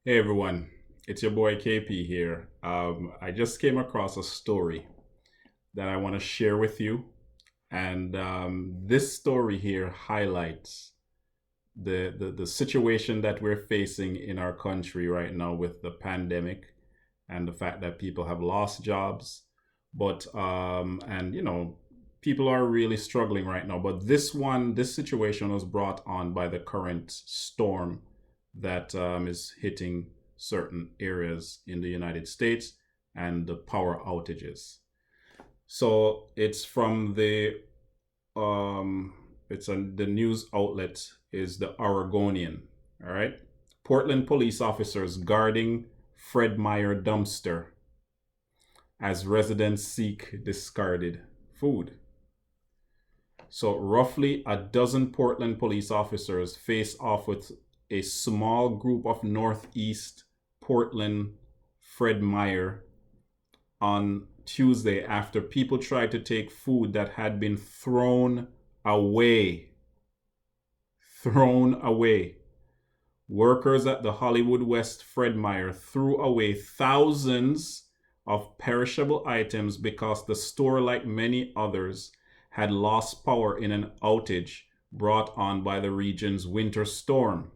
Hey everyone, it's your boy KP here. I just came across a story that I want to share with you, and this story here highlights the situation that we're facing in our country right now with the pandemic and the fact that people have lost jobs, but and people are really struggling right now. But this situation was brought on by the current storm that is hitting certain areas in the United States and the power outages. So it's from um, the news outlet is the Oregonian. All right, Portland police officers guarding Fred Meyer dumpster as residents seek discarded food. So, roughly a dozen Portland police officers face off with a small group of Northeast Portland Fred Meyer on Tuesday after people tried to take food that had been thrown away. Thrown away. Workers at the Hollywood West Fred Meyer threw away thousands of perishable items because the store, like many others, had lost power in an outage brought on by the region's winter storm.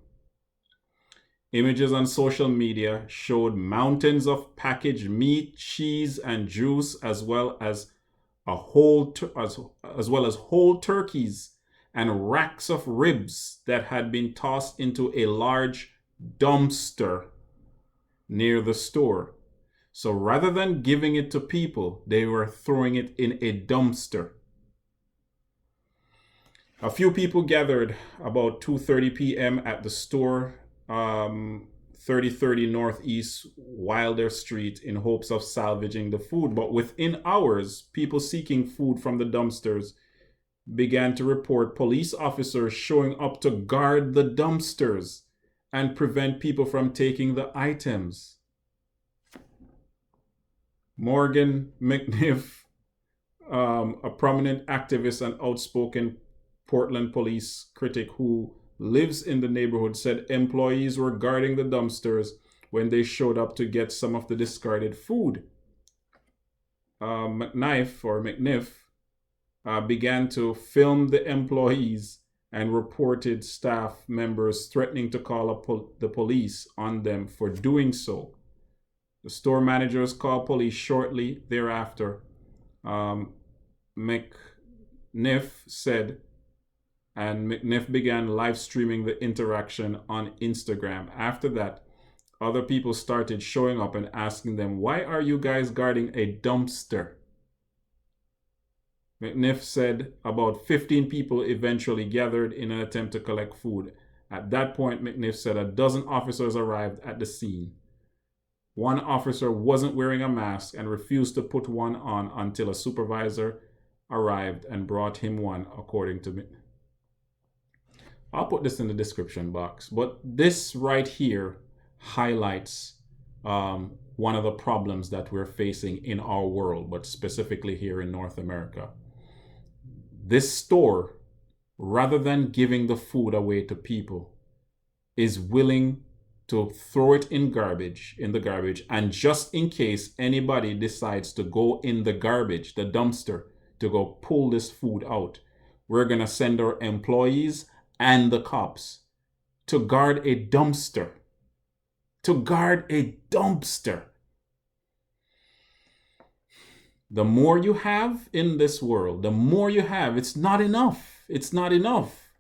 Images on social media showed mountains of packaged meat, cheese, and juice, as well as whole turkeys and racks of ribs that had been tossed into a large dumpster near the store. So rather than giving it to people, they were throwing it in a dumpster. A few people gathered about 2:30 p.m. at the store, 3030 Northeast Wilder Street, in hopes of salvaging the food. But within hours, people seeking food from the dumpsters began to report police officers showing up to guard the dumpsters and prevent people from taking the items. Morgan McNiff, a prominent activist and outspoken Portland police critic who lives in the neighborhood, said employees were guarding the dumpsters when they showed up to get some of the discarded food. McNiff began to film the employees and reported staff members threatening to call the police on them for doing so. The store managers called police shortly thereafter. McNiff said, and McNiff began live streaming the interaction on Instagram. After that, other people started showing up and asking them, "Why are you guys guarding a dumpster?" McNiff said about 15 people eventually gathered in an attempt to collect food. At that point, McNiff said a dozen officers arrived at the scene. One officer wasn't wearing a mask and refused to put one on until a supervisor arrived and brought him one, according to McNiff. I'll put this in the description box, but this right here highlights one of the problems that we're facing in our world, but specifically here in North America. This store, rather than giving the food away to people, is willing to throw it in the garbage, and just in case anybody decides to go in the garbage, the dumpster, to go pull this food out, we're going to send our employees and the cops to guard a dumpster. To guard a dumpster. The more you have in this world, the more you have. It's not enough. It's not enough.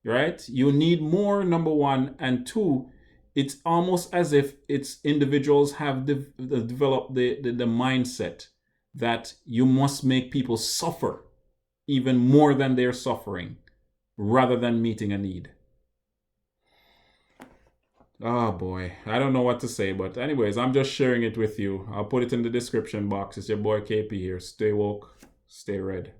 Right? You need more, number one. And two, it's almost as if it's individuals have developed the mindset that you must make people suffer even more than they're suffering, rather than meeting a need. Oh boy, I don't know what to say, but anyways, I'm just sharing it with you. I'll put it in the description box. It's your boy KP here. Stay woke, stay red.